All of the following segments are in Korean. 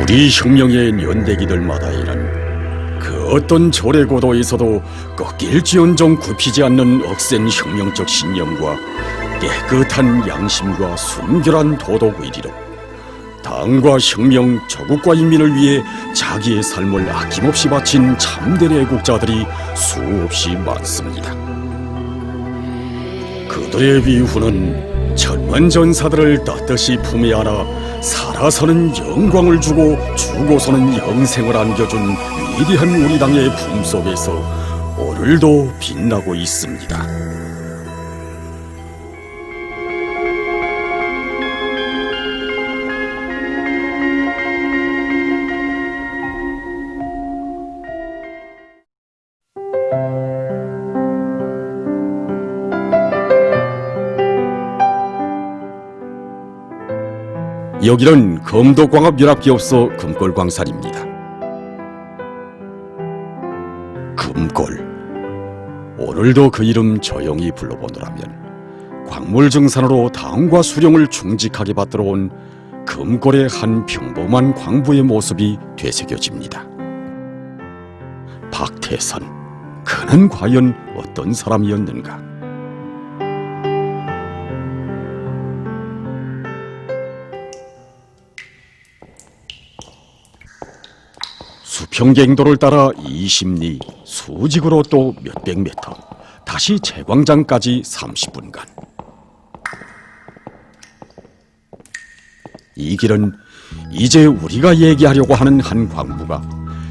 우리 혁명의 연대기들마다에는 그 어떤 조례고도에서도 꺾일지언정 굽히지 않는 억센 혁명적 신념과 깨끗한 양심과 순결한 도덕 의리로 당과 혁명, 조국과 인민을 위해 자기의 삶을 아낌없이 바친 참된 애국자들이 수없이 많습니다. 그들의 위후는 천만 전사들을 떳떳이 품에 안아 살아서는 영광을 주고 죽어서는 영생을 안겨준 위대한 우리 당의 품속에서 오늘도 빛나고 있습니다. 여기는 검도광업연합기업소 금골광산입니다. 금골, 오늘도 그 이름 조용히 불러보노라면 광물증산으로 당과 수령을 충직하게 받들어온 금골의 한 평범한 광부의 모습이 되새겨집니다. 박태선, 그는 과연 어떤 사람이었는가? 수평갱도를 따라 20리, 수직으로 또 몇백 미터, 다시 채광장까지 30분간. 이 길은 이제 우리가 얘기하려고 하는 한 광부가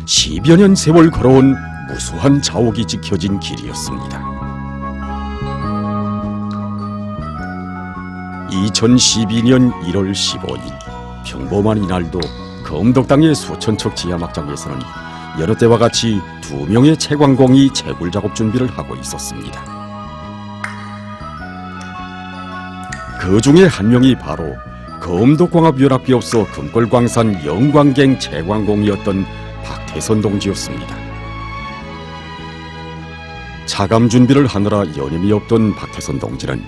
10여 년 세월 걸어온 무수한 자옥이 지켜진 길이었습니다. 2012년 1월 15일 평범한 이날도 검덕당의 수천척 지하막장에서는 여느 때와 같이 2명의 채광공이 채굴 작업 준비를 하고 있었습니다. 그 중에 한 명이 바로 검덕광업연합기업소 금골광산 영광갱 채광공이었던 박태선 동지였습니다. 차감 준비를 하느라 여념이 없던 박태선 동지는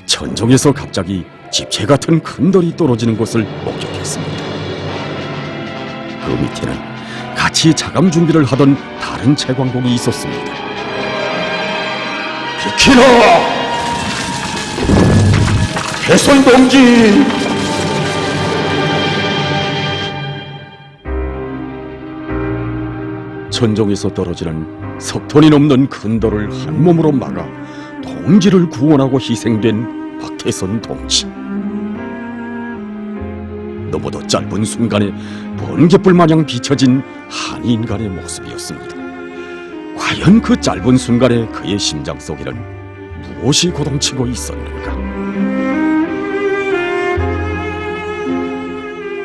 천정에서 갑자기 집채 같은 큰 돌이 떨어지는 것을 목격했습니다. 그 밑에는 같이 차감 준비를 하던 다른 채광공이 있었습니다. 비키라! 태선 동지! 천정에서 떨어지는 10톤이 넘는 큰 돌을 한 몸으로 막아 동지를 구원하고 희생된 박태선 동지. 너무도 짧은 순간에 번갯불 마냥 비춰진 한 인간의 모습이었습니다. 과연 그 짧은 순간에 그의 심장 속에는 무엇이 고동치고 있었는가?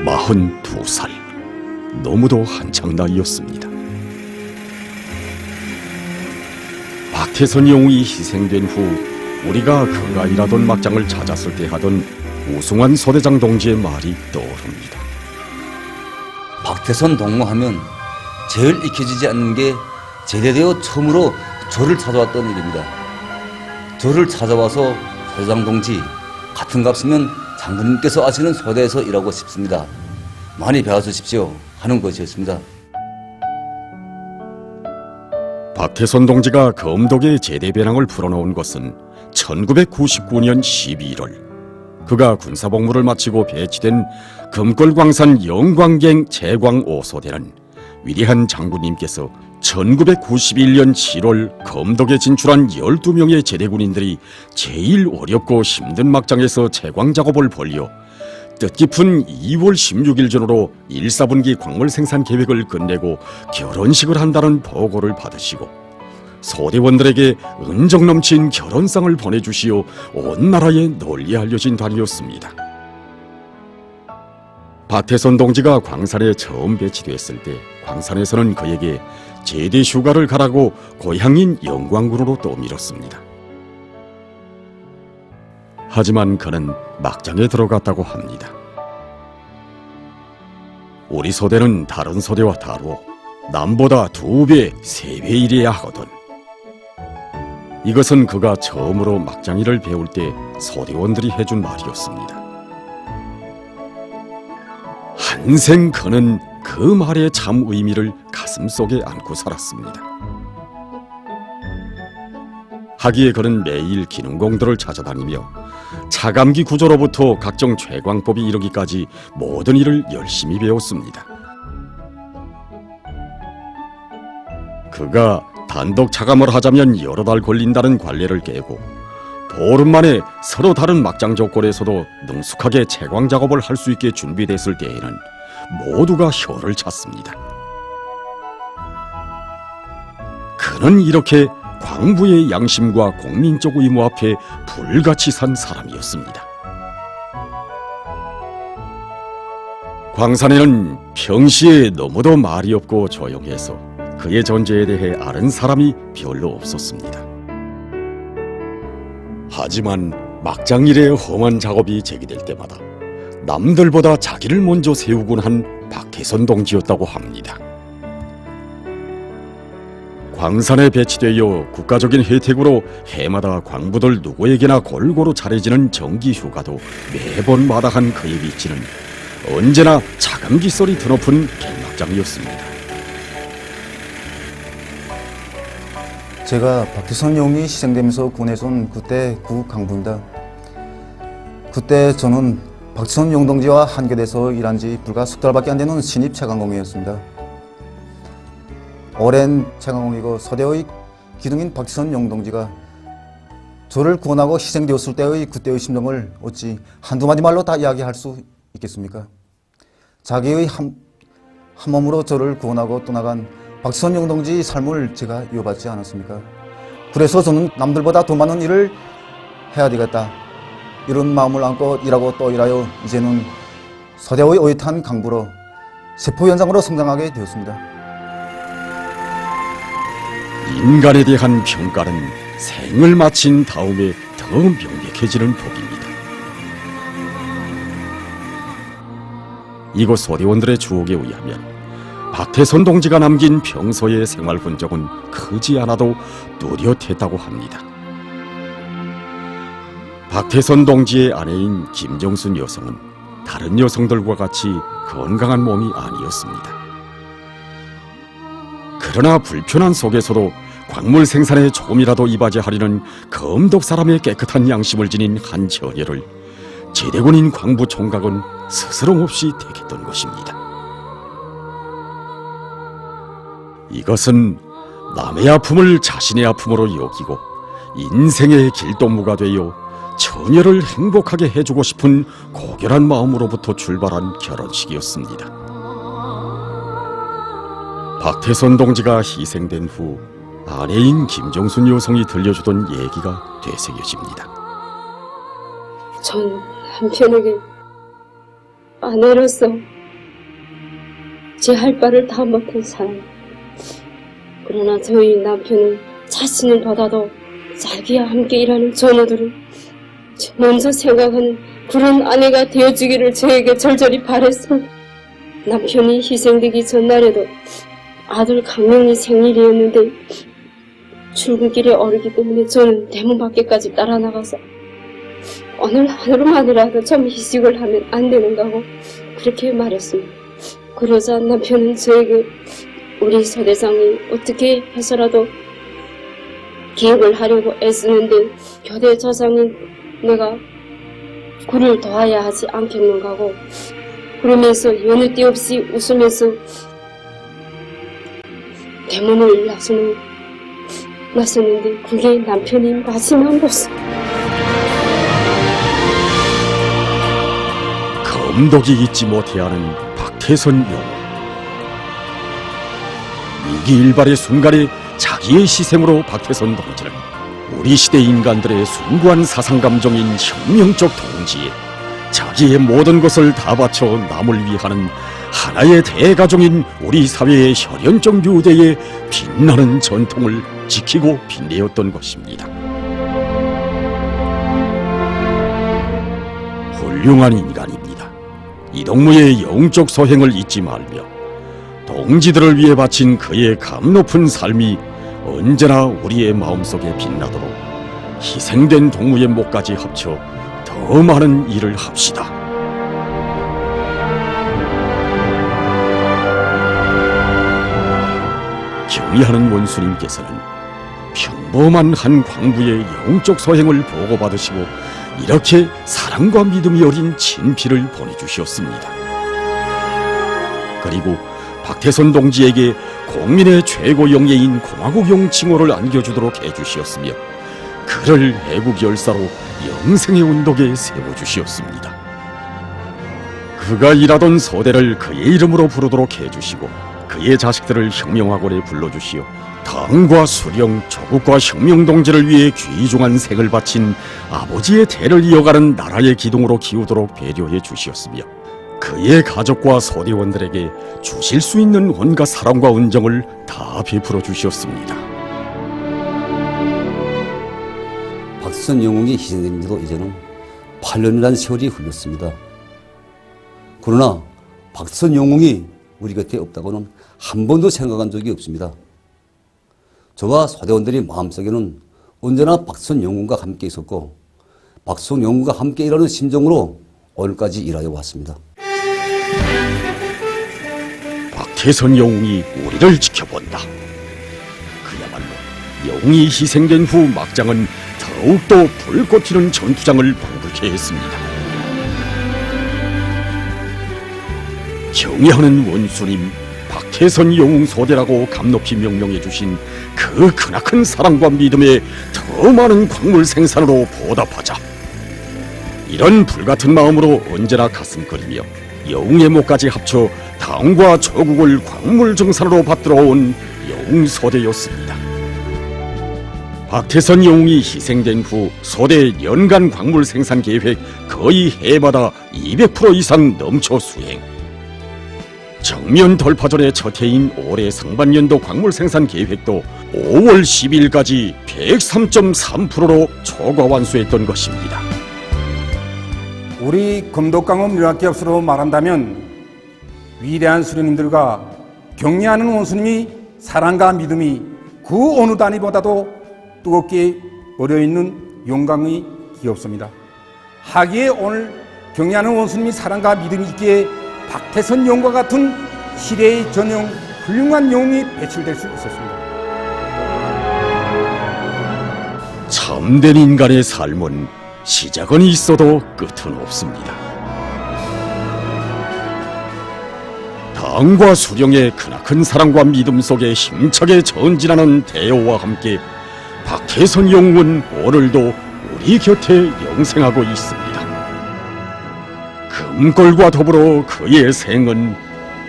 42살, 너무도 한창 나이였습니다. 박태선 영웅이 희생된 후 우리가 그가 일하던 막장을 찾았을 때 하던 우승환 소대장 동지의 말이 떠오릅니다. 박태선 동무하면 제일 익혀지지 않는 게 제대되어 처음으로 저를 찾아왔던 일입니다. 저를 찾아와서 소대장 동지, 같은 값이면 장군님께서 아시는 소대에서 일하고 싶습니다. 많이 배워주십시오 하는 것이었습니다. 박태선 동지가 검독의 제대 배낭을 풀어놓은 것은 1999년 12월 그가 군사복무를 마치고 배치된 금골광산 영광갱 채광 5소대는 위대한 장군님께서 1991년 7월 검독에 진출한 12명의 제대군인들이 제일 어렵고 힘든 막장에서 채광 작업을 벌여 뜻깊은 2월 16일 전후로 1, 4분기 광물 생산 계획을 끝내고 결혼식을 한다는 보고를 받으시고 소대원들에게 은정 넘친 결혼상을 보내주시어 온 나라에 널리 알려진 단이었습니다. 박태선 동지가 광산에 처음 배치됐을 때 광산에서는 그에게 제대 휴가를 가라고 고향인 영광군으로 떠밀었습니다. 하지만 그는 막장에 들어갔다고 합니다. 우리 소대는 다른 소대와 다르어 남보다 2배, 3배 일해야 하거든. 이것은 그가 처음으로 막장일을 배울 때 소대원들이 해준 말이었습니다. 한생 그는 그 말의 참 의미를 가슴속에 안고 살았습니다. 하기에 그는 매일 기능공들을 찾아다니며 차감기 구조로부터 각종 채광법이 이르기까지 모든 일을 열심히 배웠습니다. 그가 단독 차감을 하자면 여러 달 걸린다는 관례를 깨고 보름 만에 서로 다른 막장 조건에서도 능숙하게 채광 작업을 할 수 있게 준비됐을 때에는 모두가 혀를 찼습니다. 그는 이렇게 광부의 양심과 공민적 의무 앞에 불같이 산 사람이었습니다. 광산에는 평시에 너무도 말이 없고 조용해서 그의 존재에 대해 아는 사람이 별로 없었습니다. 하지만 막장일에 험한 작업이 제기될 때마다 남들보다 자기를 먼저 세우곤 한 박태선 동지였다고 합니다. 광산에 배치되어 국가적인 혜택으로 해마다 광부들 누구에게나 골고루 잘해지는 정기휴가도 매번 마다한 그의 위치는 언제나 차감기 소리 드높은 갱막장이었습니다. 제가 박태선 용이 희생되면서 군에서 온 그때 구 강부입니다. 그때 저는 박태선 용 동지와 한교대에서 일한 지 불과 석 달밖에 안 되는 신입 채광공이었습니다. 오랜 채광공이고 서대의 기둥인 박태선 용 동지가 저를 구원하고 희생되었을 때의 그때의 심정을 어찌 한두 마디 말로 다 이야기할 수 있겠습니까? 자기의 한 몸으로 저를 구원하고 떠나간 박태선 용 동지의 삶을 제가 이어받지 않았습니까? 그래서 저는 남들보다 더 많은 일을 해야 되겠다, 이런 마음을 안고 일하고 또 일하여 이제는 서대의 어엿한 강부로 세포연장으로 성장하게 되었습니다. 인간에 대한 평가는 생을 마친 다음에 더 명백해지는 법입니다. 이곳 소대원들의 추억에 의하면 박태선 동지가 남긴 평소의 생활 흔적은 크지 않아도 뚜렷했다고 합니다. 박태선 동지의 아내인 김정순 여성은 다른 여성들과 같이 건강한 몸이 아니었습니다. 그러나 불편한 속에서도 광물 생산에 조금이라도 이바지하려는 검독 사람의 깨끗한 양심을 지닌 한 처녀를 제대군인 광부 총각은 스스럼 없이 택했던 것입니다. 이것은 남의 아픔을 자신의 아픔으로 여기고 인생의 길동무가 되어 처녀를 행복하게 해주고 싶은 고결한 마음으로부터 출발한 결혼식이었습니다. 박태선 동지가 희생된 후 아내인 김정순 여성이 들려주던 얘기가 되새겨집니다. 전 남편에게 아내로서 제 할 바를 다 못한 사람. 그러나 저희 남편은 자신을 보다도 자기와 함께 일하는 전우들을 먼저 생각하는 그런 아내가 되어주기를 저에게 절절히 바랬습니다. 남편이 희생되기 전날에도 아들 강명이 생일이었는데 출근길에 어리기 때문에 저는 대문 밖에까지 따라 나가서 오늘 하루만이라도 좀 휴식을 하면 안 되는가고 그렇게 말했습니다. 그러자 남편은 저에게 우리 서대장이 어떻게 해서라도 개혁을 하려고 애쓰는데 교대 저장인 내가 그를 도와야 하지 않겠는가고 그러면서 여느 때 없이 웃으면서 대문을 나섰는데 그게 남편이 마지막 모습. 검독이 잊지 못해야 하는 박태선 용. 위기일발의 순간에 자기의 희생으로 박태선 동지는 우리 시대 인간들의 숭고한 사상감정인 혁명적 동지에 자기의 모든 것을 다 바쳐 남을 위하는 하나의 대가종인 우리 사회의 혈연적 묘대의 빛나는 전통을 지키고 빛내었던 것입니다. 훌륭한 인간입니다. 이동무의 영적 소행을 잊지 말며 동지들을 위해 바친 그의 감 높은 삶이 언제나 우리의 마음속에 빛나도록 희생된 동무의 목까지 합쳐 더 많은 일을 합시다. 경의하는 원수님께서는 평범한 한 광부의 영적 서행을 보고받으시고 이렇게 사랑과 믿음이 어린 친필을 보내주셨습니다. 그리고 박태선 동지에게 공민의 최고 영예인 공화국용 칭호를 안겨주도록 해주시었으며 그를 애국 열사로 영생의 운덕에 세워주시었습니다. 그가 일하던 서대를 그의 이름으로 부르도록 해주시고 그의 자식들을 혁명학원에 불러주시어 당과 수령, 조국과 혁명동지를 위해 귀중한 생을 바친 아버지의 대를 이어가는 나라의 기둥으로 키우도록 배려해 주시었으며 그의 가족과 서대원들에게 주실 수 있는 온갖 사랑과 은정을 다 베풀어 주시었습니다. 박태선 영웅이 희생된 지도 이제는 8년이라는 세월이 흘렀습니다. 그러나 박태선 영웅이 우리 곁에 없다고는 한 번도 생각한 적이 없습니다. 저와 서대원들의 마음속에는 언제나 박태선 영웅과 함께 있었고 박태선 영웅과 함께 일하는 심정으로 오늘까지 일하여 왔습니다. 박태선 영웅이 우리를 지켜본다. 그야말로 영웅이 희생된 후 막장은 더욱더 불꽃 튀는 전투장을 방불케 했습니다. 경의하는 원수님, 박태선 영웅 소대라고 감높이 명명해 주신 그 크나큰 사랑과 믿음에 더 많은 광물 생산으로 보답하자. 이런 불같은 마음으로 언제나 가슴거리며 영웅의 목까지 합쳐 당과 조국을 광물 정산으로 받들어 온 영웅 소대였습니다. 박태선 영웅이 희생된 후 소대 연간 광물 생산 계획 거의 해마다 200% 이상 넘쳐 수행. 정면 돌파전의 첫 해인 올해 상반년도 광물 생산 계획도 5월 10일까지 103.3%로 초과 완수했던 것입니다. 우리 금독강업 윤학기업수로 말한다면 위대한 수령님들과 경례하는 원수님이 사랑과 믿음이 그 어느 단위보다도 뜨겁게 어려있는 영광의 기업소입니다. 하기에 오늘 경례하는 원수님이 사랑과 믿음이 있기에 박태선 영웅과 같은 시대의 전형 훌륭한 영웅이 배출될 수 있었습니다. 참된 인간의 삶은 시작은 있어도 끝은 없습니다. 당과 수령의 크나큰 사랑과 믿음 속에 힘차게 전진하는 대호와 함께 박태선 영웅은 오늘도 우리 곁에 영생하고 있습니다. 금골과 더불어 그의 생은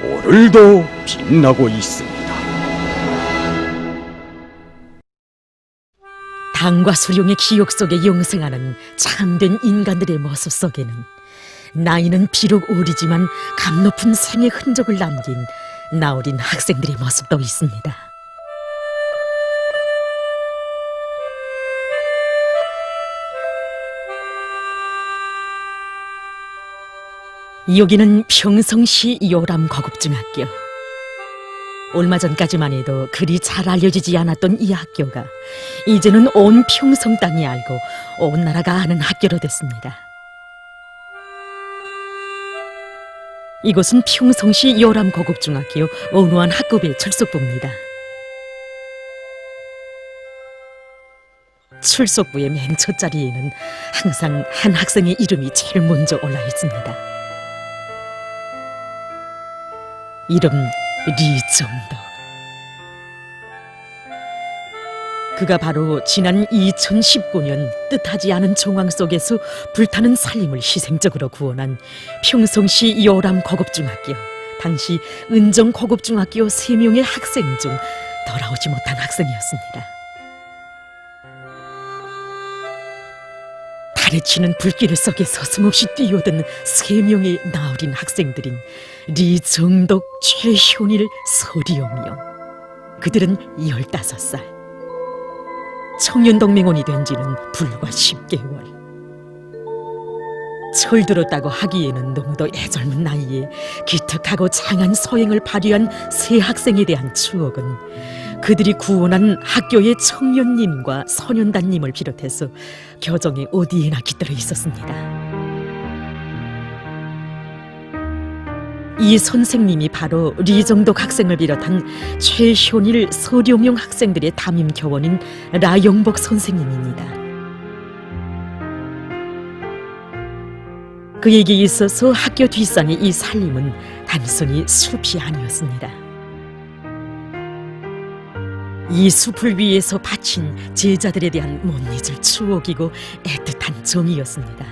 오늘도 빛나고 있습니다. 당과 수령의 기억 속에 영생하는 참된 인간들의 모습 속에는 나이는 비록 어리지만 감높은 생의 흔적을 남긴 나어린 학생들의 모습도 있습니다. 여기는 평성시 요람거급중학교. 얼마 전까지만 해도 그리 잘 알려지지 않았던 이 학교가 이제는 온 평성 땅이 알고 온 나라가 아는 학교로 됐습니다. 이곳은 평성시 요람거급중학교 언우한 학급의 출석부입니다. 출석부의 맨 첫 자리에는 항상 한 학생의 이름이 제일 먼저 올라 있습니다. 이름 리정덕. 그가 바로 지난 2019년 뜻하지 않은 정황 속에서 불타는 살림을 희생적으로 구원한 평성시 요람거급중학교, 당시 은정거급중학교 3명의 학생 중 돌아오지 못한 학생이었습니다. 달에 치는 불길 속에 서슴없이 뛰어든 3명의 나어린 학생들인 리정덕, 최현일, 서리영이요. 그들은 15살. 청년동맹원이 된 지는 불과 10개월. 철들었다고 하기에는 너무도 애절문 나이에 기특하고 장한 소행을 발휘한 세 학생에 대한 추억은 그들이 구원한 학교의 청년님과 소년단님을 비롯해서 교정에 어디에나 깃들어 있었습니다. 이 선생님이 바로 리정덕 학생을 비롯한 최효일, 서룡용 학생들의 담임 교원인 라영복 선생님입니다. 그에게 있어서 학교 뒷산의 이 살림은 단순히 숲이 아니었습니다. 이 숲을 위해서 바친 제자들에 대한 못 잊을 추억이고 애틋한 정이었습니다.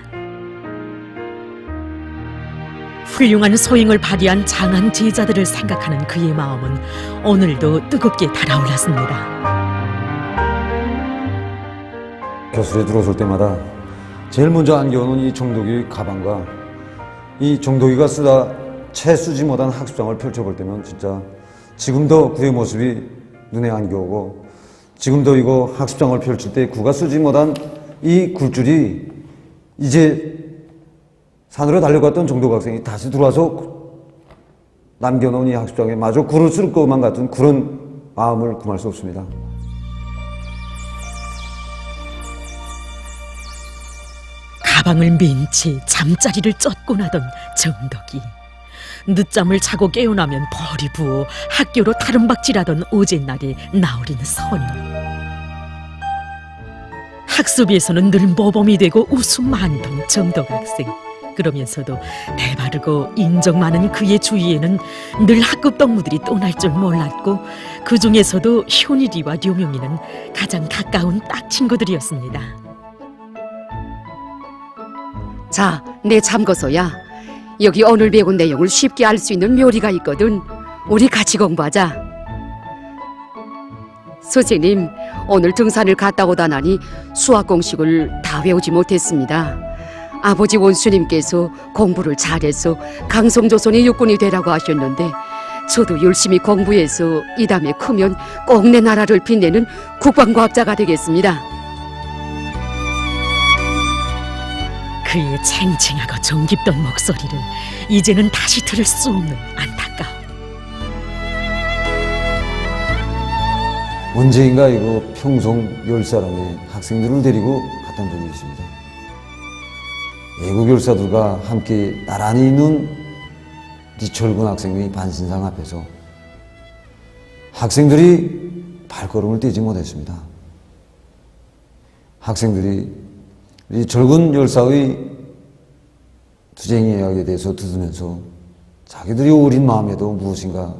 훌륭한 소행을 발휘한 장한 제자들을 생각하는 그의 마음은 오늘도 뜨겁게 달아올랐습니다. 교실에 들어설 때마다 제일 먼저 안겨오는 이 정독이 가방과 이 정독이가 쓰다 채 쓰지 못한 학습장을 펼쳐볼 때면 진짜 지금도 그의 모습이 눈에 안겨오고, 지금도 이거 학습장을 펼칠 때 그가 쓰지 못한 이 굴줄이 이제 산으로 달려갔던 정독 학생이 다시 들어와서 남겨놓은 이 학습장에 마저 굴을 쓸 것만 같은 그런 마음을 금할 수 없습니다. 가방을 맨 채 잠자리를 쫓곤 하던 정덕이 늦잠을 자고 깨어나면 벌이 부어 학교로 다름박질하던 어젯날의 나으린 소녀. 학습에서는 늘 모범이 되고 웃음 많던 정덕 학생. 그러면서도 대바르고 인정 많은 그의 주위에는 늘 학급 동무들이 떠날 줄 몰랐고, 그 중에서도 효일이와 료명이는 가장 가까운 딱 친구들이었습니다. 자, 내 참고서야. 여기 오늘 배운 내용을 쉽게 알 수 있는 묘리가 있거든. 우리 같이 공부하자. 선생님, 오늘 등산을 갔다 오다 나니 수학 공식을 다 외우지 못했습니다. 아버지 원수님께서 공부를 잘해서 강성조선의 육군이 되라고 하셨는데, 저도 열심히 공부해서 이 다음에 크면 꼭 내 나라를 빛내는 국방과학자가 되겠습니다. 그의 챙챙하고 정깊던 목소리를 이제는 다시 들을 수 없는 안타까움. 언제인가 이거 평송 10사람의 학생들을 데리고 갔던 적이 있습니다. 외국 열사들과 함께 나란히 있는 리철군 학생의 반신상 앞에서 학생들이 발걸음을 떼지 못했습니다. 학생들이 리철군 열사의 투쟁 이야기에 대해서 들으면서 자기들이 어린 마음에도 무엇인가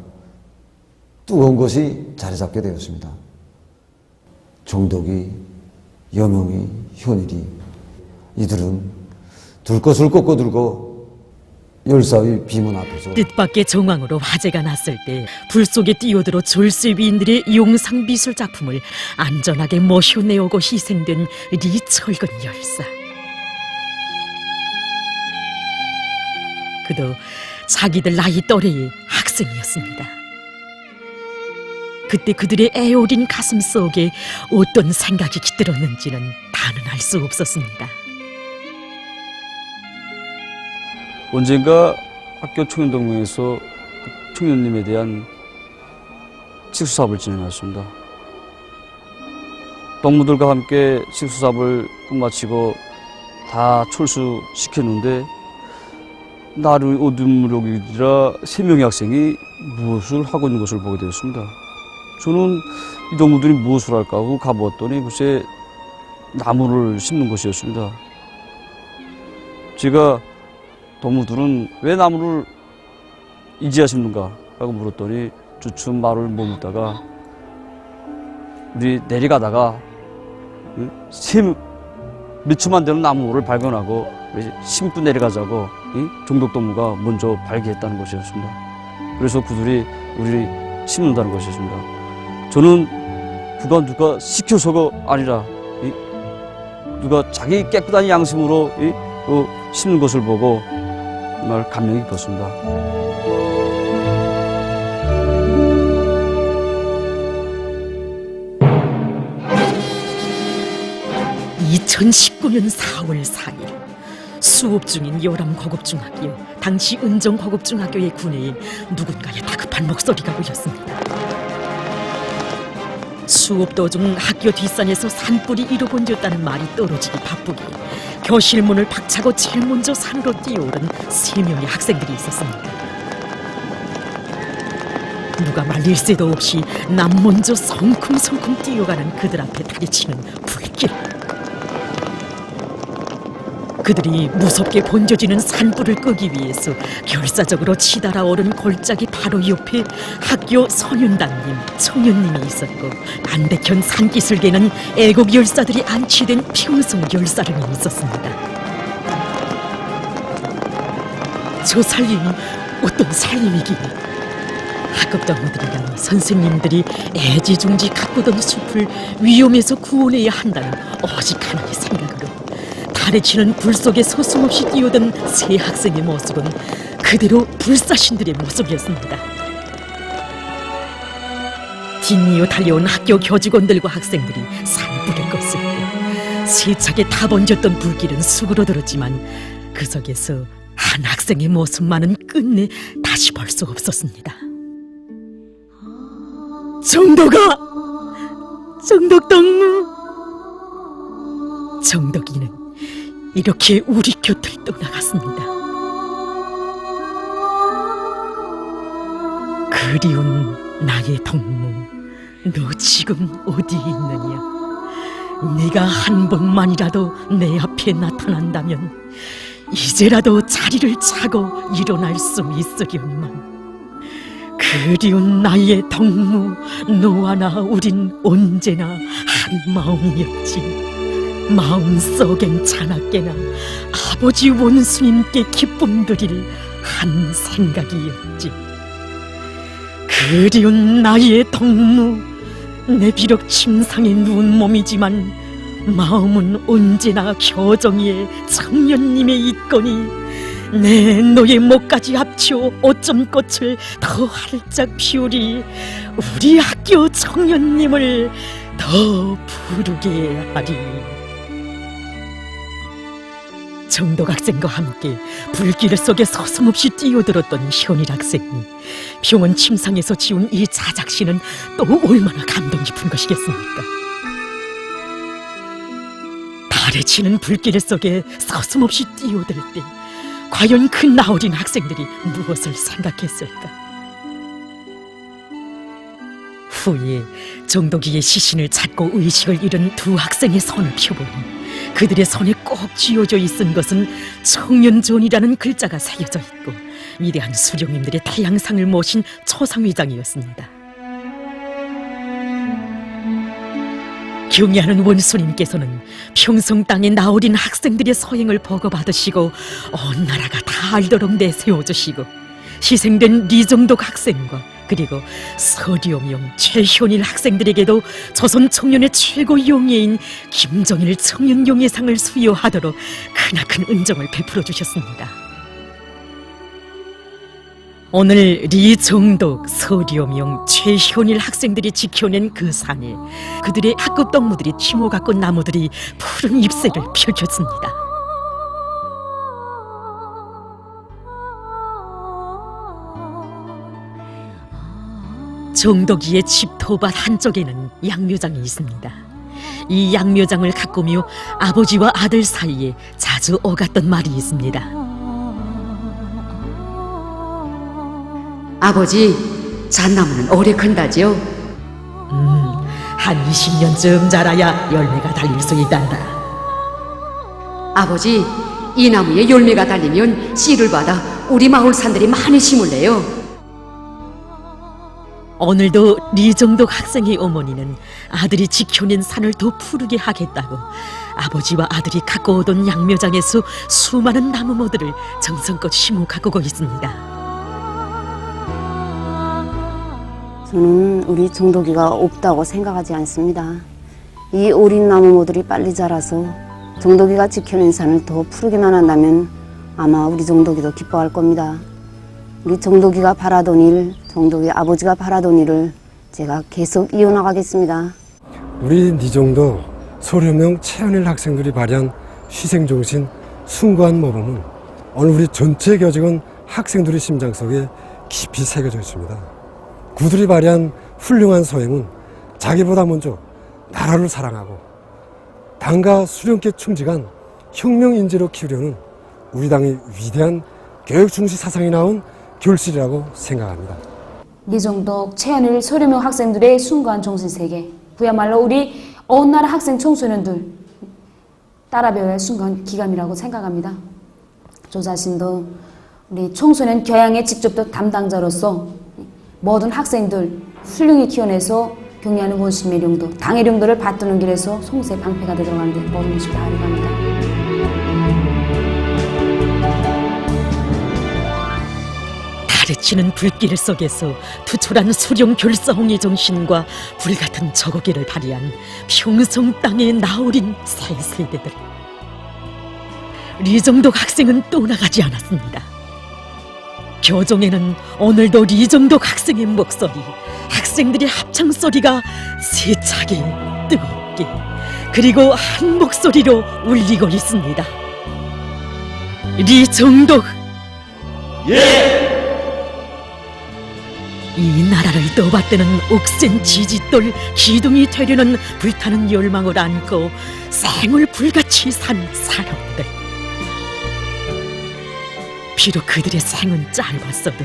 뜨거운 것이 자리 잡게 되었습니다. 정덕이, 여명이, 현일이, 이들은 들것을 꺾어 들고 열사의 비문 앞에서 뜻밖의 정황으로 화제가 났을 때 불 속에 뛰어들어 졸세위인들의 용상 미술 작품을 안전하게 모셔내오고 희생된 리철근 열사. 그도 자기들 나이 또래의 학생이었습니다. 그때 그들의 애어린 가슴 속에 어떤 생각이 깃들었는지는 다는 알 수 없었습니다. 언젠가 학교 청년동맹에서 청년님에 대한 직수사업을 진행했습니다. 동무들과 함께 직수사업을 끝마치고 다 철수시켰는데 나를 어둠으로기라 3명의 학생이 무엇을 하고 있는 것을 보게 되었습니다. 저는 이 동무들이 무엇을 할까 하고 가보았더니 글쎄 나무를 심는 것이었습니다. 제가 동무들은 왜 나무를 이제야 심는가 라고 물었더니 주춤 말을 머물다가 우리 내려가다가 몇 초만 되는 나무를 발견하고 심고 내려가자고 정독 동무가 먼저 발기했다는 것이었습니다. 그래서 그들이 우리를 심는다는 것이었습니다. 저는 그가 누가 시켜서가 아니라 누가 자기 깨끗한 양심으로 심는 것을 보고 정말 감명이 깊었습니다. 2019년 4월 4일 수업 중인 요람고급중학교, 당시 은정고급중학교의 군내에 누군가의 다급한 목소리가 울렸습니다. 수업 도중 학교 뒷산에서 산불이 일어본졌다는 말이 떨어지기 바쁘게 교실 문을 박차고 제일 먼저 산으로 뛰어오른 3명의 학생들이 있었습니다. 누가 말릴 새도 없이 남 먼저 성큼성큼 뛰어가는 그들 앞에 다리치는 불길. 그들이 무섭게 번져지는 산불을 끄기 위해서 결사적으로 치달아 오른 골짜기 바로 옆에 학교 선윤단님, 청년님이 있었고 안백현 산기슭에는 애국 열사들이 안치된 평성 열사릉이 있었습니다. 저 살림이 어떤 살림이기에 학급동무들이랑 선생님들이 애지중지 가꾸던 숲을 위험에서 구원해야 한다는 오직 하나의 생각으로 달에 치는 불 속에 서슴없이 뛰어든 세 학생의 모습은 그대로 불사신들의 모습이었습니다. 뒷이어 달려온 학교 교직원들과 학생들이 산불을 껐을 때 세차게 다 번졌던 불길은 수그러들었지만 그 속에서 한 학생의 모습만은 끝내 다시 볼 수 없었습니다. 정덕동무! 정덕이는 이렇게 우리 곁을 떠나갔습니다. 그리운 나의 동무, 너 지금 어디 있느냐? 네가 한 번만이라도 내 앞에 나타난다면 이제라도 자리를 차고 일어날 수 있으련만. 그리운 나의 동무, 너와 나 우린 언제나 한 마음이었지. 마음속엔 자나깨나 아버지 원수님께 기쁨 드릴 한 생각이었지. 그리운 나의 동무, 내 비록 침상에 누운 몸이지만 마음은 언제나 교정의 청년님의 있거니 내 너의 목까지 합쳐 어쩜 꽃을 더 활짝 피우리 우리 학교 청년님을 더 부르게 하리. 정덕 학생과 함께 불길 속에 서슴없이 뛰어들었던 현일 학생이 병원 침상에서 지운 이 자작시는 또 얼마나 감동 깊은 것이겠습니까? 달에 치는 불길 속에 서슴없이 뛰어들 때 과연 그 나어린 학생들이 무엇을 생각했을까? 후에 정덕이의 시신을 찾고 의식을 잃은 두 학생의 손을 펴보니 그들의 손에 꼭 쥐어져 있은 것은 청년전이라는 글자가 새겨져 있고 위대한 수령님들의 태양상을 모신 초상위장이었습니다. 경애하는 원수님께서는 평성 땅에 나어린 학생들의 소행을 보고받으시고 온 나라가 다 알도록 내세워주시고 희생된 리정덕 학생과 그리고 서리오명 최현일 학생들에게도 조선 청년의 최고 용예인 김정일 청년용예상을 수여하도록 크나큰 은정을 베풀어 주셨습니다. 오늘 리정덕, 서리오명, 최현일 학생들이 지켜낸 그 산에 그들의 학급 동무들이 힘을 갖고 나무들이 푸른 잎새를 펼쳤습니다. 정덕이의 집토밭 한쪽에는 양묘장이 있습니다. 이 양묘장을 가꾸며 아버지와 아들 사이에 자주 오갔던 말이 있습니다. 아버지, 잣나무는 오래 큰다지요? 한 20년쯤 자라야 열매가 달릴 수 있단다. 아버지, 이 나무에 열매가 달리면 씨를 받아 우리 마을 산들이 많이 심을래요. 오늘도 리정덕 학생의 어머니는 아들이 지켜낸 산을 더 푸르게 하겠다고 아버지와 아들이 갖고 오던 양묘장에서 수많은 나무모들을 정성껏 심어 가꾸고 있습니다. 저는 우리 정덕이가 없다고 생각하지 않습니다. 이 어린 나무모들이 빨리 자라서 정덕이가 지켜낸 산을 더 푸르게만 한다면 아마 우리 정덕이도 기뻐할 겁니다. 우리 정덕이가 바라던 일, 정덕이 아버지가 바라던 일을 제가 계속 이어나가겠습니다. 우리 리정덕, 서류명 최현일 학생들이 발휘한 희생정신, 숭고한 모범은 오늘 우리 전체 교직원 학생들의 심장 속에 깊이 새겨져 있습니다. 그들이 발휘한 훌륭한 소행은 자기보다 먼저 나라를 사랑하고 당과 수령께 충직한 혁명인재로 키우려는 우리 당의 위대한 교육중시 사상이 나온 결실이라고 생각합니다. 리정덕, 최현일, 소려명 학생들의 순수한 정신세계, 그야말로 우리 어느 나라 학생 청소년들 따라 배워야 할 순간 기감이라고 생각합니다. 저 자신도 우리 청소년 교양의 직접 담당자로서 모든 학생들 훌륭히 키워내서 격려하는 원심의 용도, 당의 용도를 받드는 길에서 송세 방패가 되도록 하는데 모든 것을 다하려고 합니다. 가르치는 불길 속에서 투철한 수령 결사홍의 정신과 불같은 저고기를 발휘한 평성 땅에 나어린 새 세대들. 리정덕 학생은 떠나가지 않았습니다. 교정에는 오늘도 리정덕 학생의 목소리, 학생들의 합창 소리가 세차게 뜨겁게 그리고 한 목소리로 울리고 있습니다. 리정덕, 이 나라를 떠받드는 옥센 지짓돌 기둥이 되려는 불타는 열망을 안고 생을 불같이 산 사람들. 비록 그들의 생은 짧았어도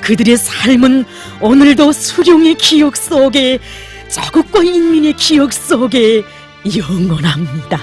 그들의 삶은 오늘도 수령의 기억 속에, 자국과 인민의 기억 속에 영원합니다.